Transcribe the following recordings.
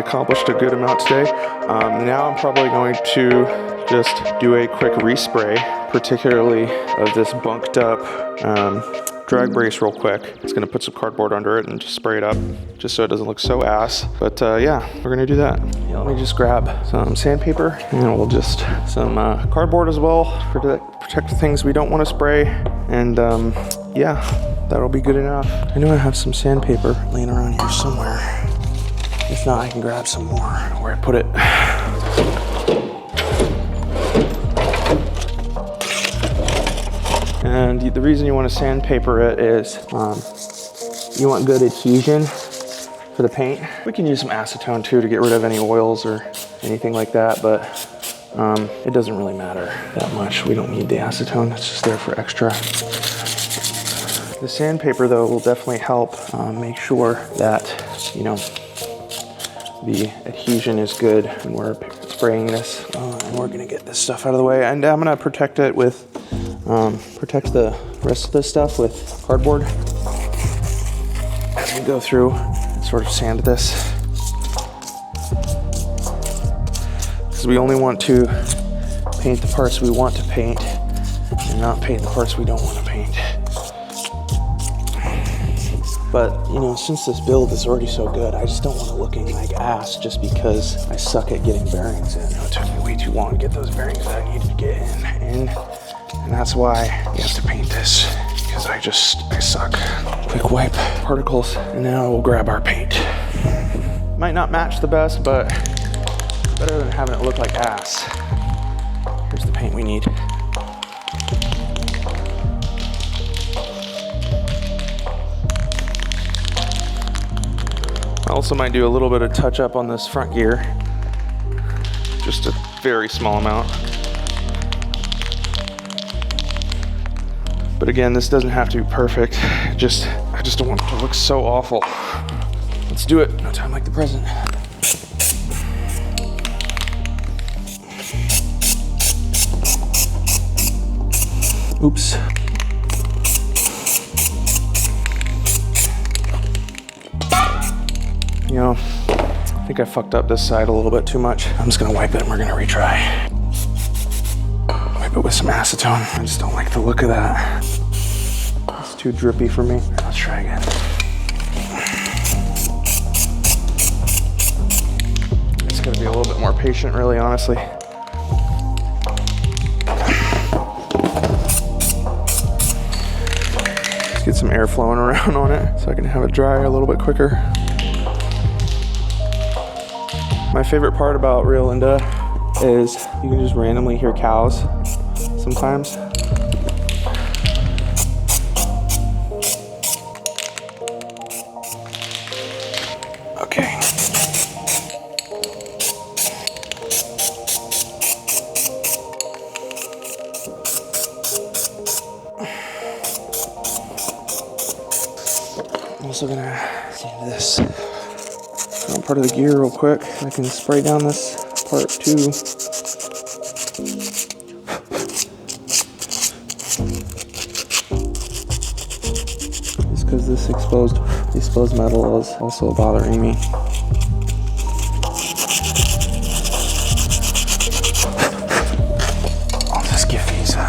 accomplished a good amount today. Now I'm probably going to just do a quick respray, particularly of this bunked up drag brace real quick. It's gonna put some cardboard under it and just spray it up just so it doesn't look so ass. But yeah, we're gonna do that. Yeah, let me just grab some sandpaper and we'll just some cardboard as well for protect the things we don't want to spray. And yeah, that'll be good enough. I know I have some sandpaper laying around here somewhere. If not, I can grab some more where I put it. And the reason you want to sandpaper it is you want good adhesion for the paint. We can use some acetone too to get rid of any oils or anything like that, but it doesn't really matter that much. We don't need the acetone, it's just there for extra. The sandpaper though will definitely help make sure that, you know, the adhesion is good when we're spraying this. And we're gonna get this stuff out of the way, and I'm gonna protect it with protect the rest of this stuff with cardboard as we go through and sort of sand this, because we only want to paint the parts we want to paint and not paint the parts we don't want to paint. But you know, since this build is already so good, I just don't want it looking like ass just because I suck at getting bearings in. It took me way too long to get those bearings that I needed to get in. And that's why you have to paint this, because I suck. Quick wipe particles, and now we'll grab our paint. Might not match the best, but better than having it look like ass. Here's the paint we need. I also might do a little bit of touch up on this front gear. Just a very small amount. But again, this doesn't have to be perfect. I just don't want it to look so awful. Let's do it. No time like the present. Oops. You know, I think I fucked up this side a little bit too much. I'm just gonna wipe it and we're gonna retry. Wipe it with some acetone. I just don't like the look of that. It's too drippy for me. Let's try again. Just gotta be a little bit more patient, really, honestly. Let's get some air flowing around on it so I can have it dry a little bit quicker. My favorite part about Rio Linda is you can just randomly hear cows sometimes. Okay. I'm also gonna sand this front part of the gear real quick. I can spray down this part too. Just because this exposed metal is also bothering me. I'll just give these a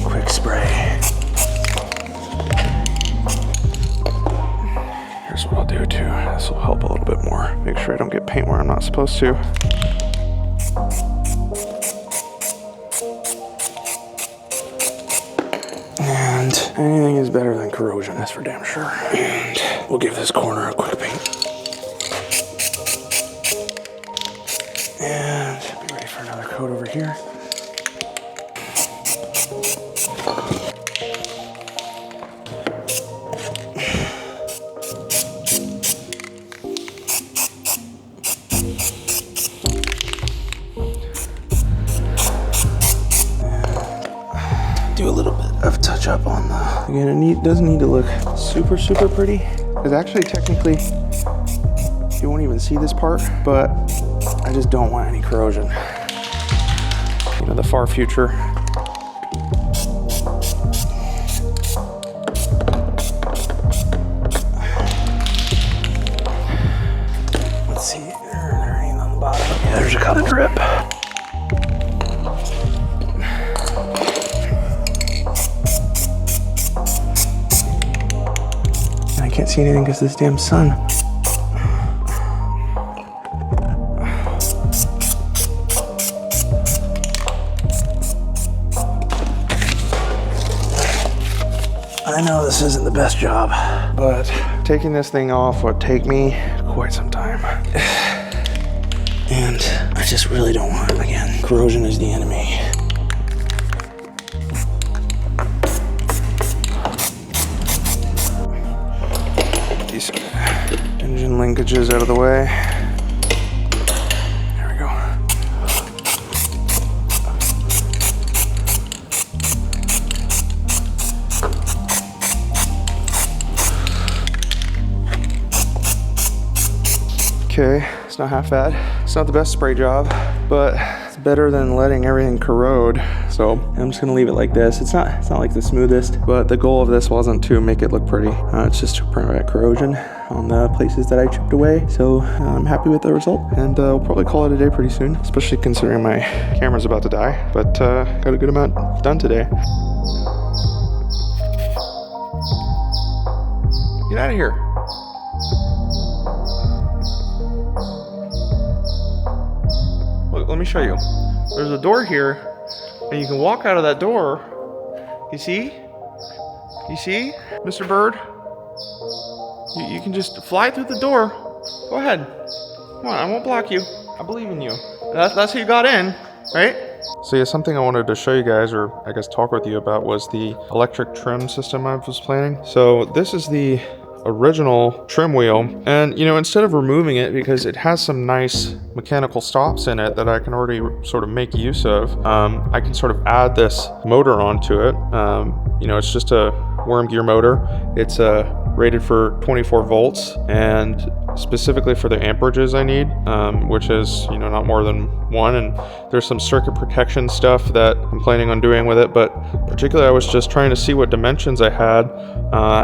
quick spray. Here's what I'll do too. This will help a little bit more. Make sure I don't get paint where I'm not supposed to. And anything is better than corrosion, that's for damn sure. And we'll give this corner a quick paint. And be ready for another coat over here. Do a little bit of touch up on the, again, it doesn't need to look super, super pretty. Because actually, technically, you won't even see this part, but I just don't want any corrosion. You know, the far future. Let's see, there ain't on the bottom. Yeah, there's a couple drip. I can't see anything because of this damn sun. I know this isn't the best job, but taking this thing off would take me quite some time. And I just really don't want it again. Corrosion is the enemy. These engine linkages out of the way. There we go. Okay, it's not half bad. It's not the best spray job, but it's better than letting everything corrode. So I'm just gonna leave it like this. It's not like the smoothest, but the goal of this wasn't to make it look pretty. It's just to prevent corrosion on the places that I chipped away. So I'm happy with the result, and we'll probably call it a day pretty soon, especially considering my camera's about to die. But got a good amount done today. Get out of here. Look, let me show you. There's a door here, and you can walk out of that door. You see? You see, Mr. Bird? You can just fly through the door. Go ahead. Come on, I won't block you. I believe in you. That's how you got in, right? So yeah, something I wanted to show you guys, or I guess talk with you about, was the electric trim system I was planning. So this is the original trim wheel, and you know, instead of removing it, because it has some nice mechanical stops in it that I can already sort of make use of, I can sort of add this motor onto it. You know, it's just a worm gear motor. It's rated for 24 volts, and specifically for the amperages I need, which is, you know, not more than 1, and there's some circuit protection stuff that I'm planning on doing with it, but particularly I was just trying to see what dimensions I had,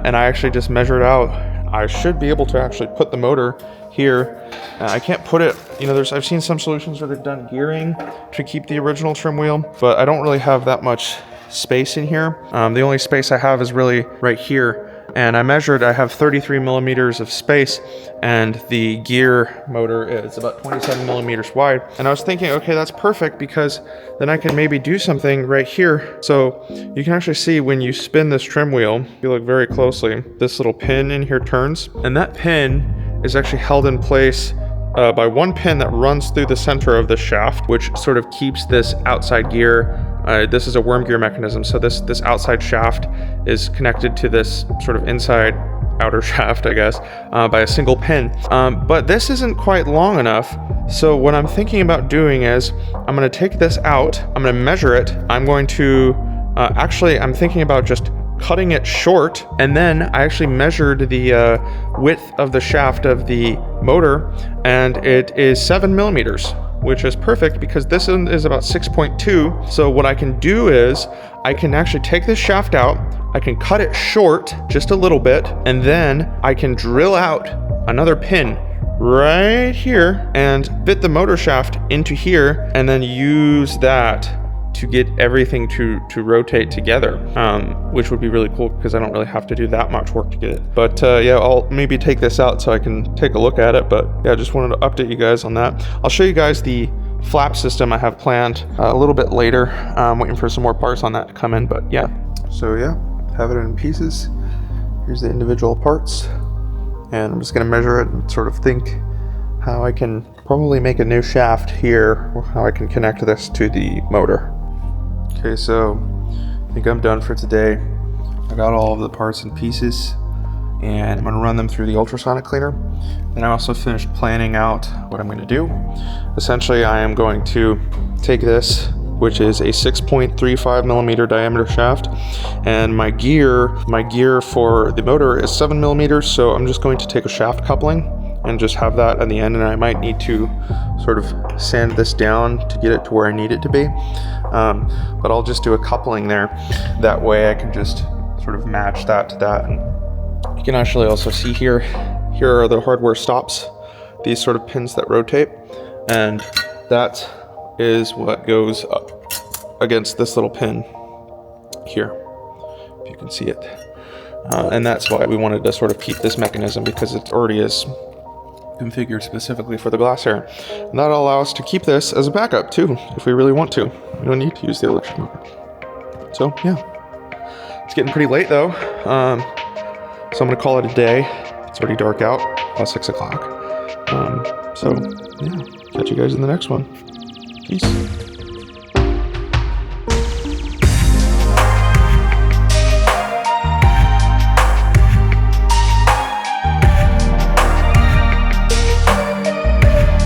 and I actually just measured out. I should be able to actually put the motor here. I can't put it, you know, I've seen some solutions where they've done gearing to keep the original trim wheel, but I don't really have that much space in here. The only space I have is really right here. And I measured, I have 33 millimeters of space, and the gear motor is about 27 millimeters wide. And I was thinking, okay, that's perfect, because then I can maybe do something right here. So you can actually see when you spin this trim wheel, if you look very closely, this little pin in here turns, and that pin is actually held in place by one pin that runs through the center of the shaft, which sort of keeps this outside gear. This is a worm gear mechanism, so this outside shaft is connected to this sort of inside outer shaft, I guess, by a single pin. But this isn't quite long enough, so what I'm thinking about doing is I'm going to take this out, I'm going to measure it, I'm going to, I'm thinking about just cutting it short, and then I actually measured the width of the shaft of the motor, and it is 7 millimeters, which is perfect because this one is about 6.2. So what I can do is I can actually take this shaft out, I can cut it short just a little bit, and then I can drill out another pin right here and fit the motor shaft into here, and then use that to get everything to rotate together, which would be really cool because I don't really have to do that much work to get it. But yeah, I'll maybe take this out so I can take a look at it. But yeah, I just wanted to update you guys on that. I'll show you guys the flap system I have planned a little bit later. I'm waiting for some more parts on that to come in, but yeah. So yeah, have it in pieces. Here's the individual parts, and I'm just gonna measure it and sort of think how I can probably make a new shaft here, or how I can connect this to the motor. Okay, so I think I'm done for today. I got all of the parts and pieces, and I'm gonna run them through the ultrasonic cleaner. And I also finished planning out what I'm gonna do. Essentially, I am going to take this, which is a 6.35 millimeter diameter shaft, and my gear for the motor is 7 millimeters, so I'm just going to take a shaft coupling and just have that at the end, and I might need to sort of sand this down to get it to where I need it to be. But I'll just do a coupling there. That way I can just sort of match that to that. And you can actually also see here are the hardware stops these sort of pins that rotate, and that is what goes up against this little pin here, if you can see it. And that's why we wanted to sort of keep this mechanism, because it already is configured specifically for the Glasair. And that'll allow us to keep this as a backup too, if we really want to. We don't need to use the electric motor. So yeah, it's getting pretty late though. So I'm gonna call it a day. It's already dark out, about 6 o'clock. So yeah, catch you guys in the next one. Peace.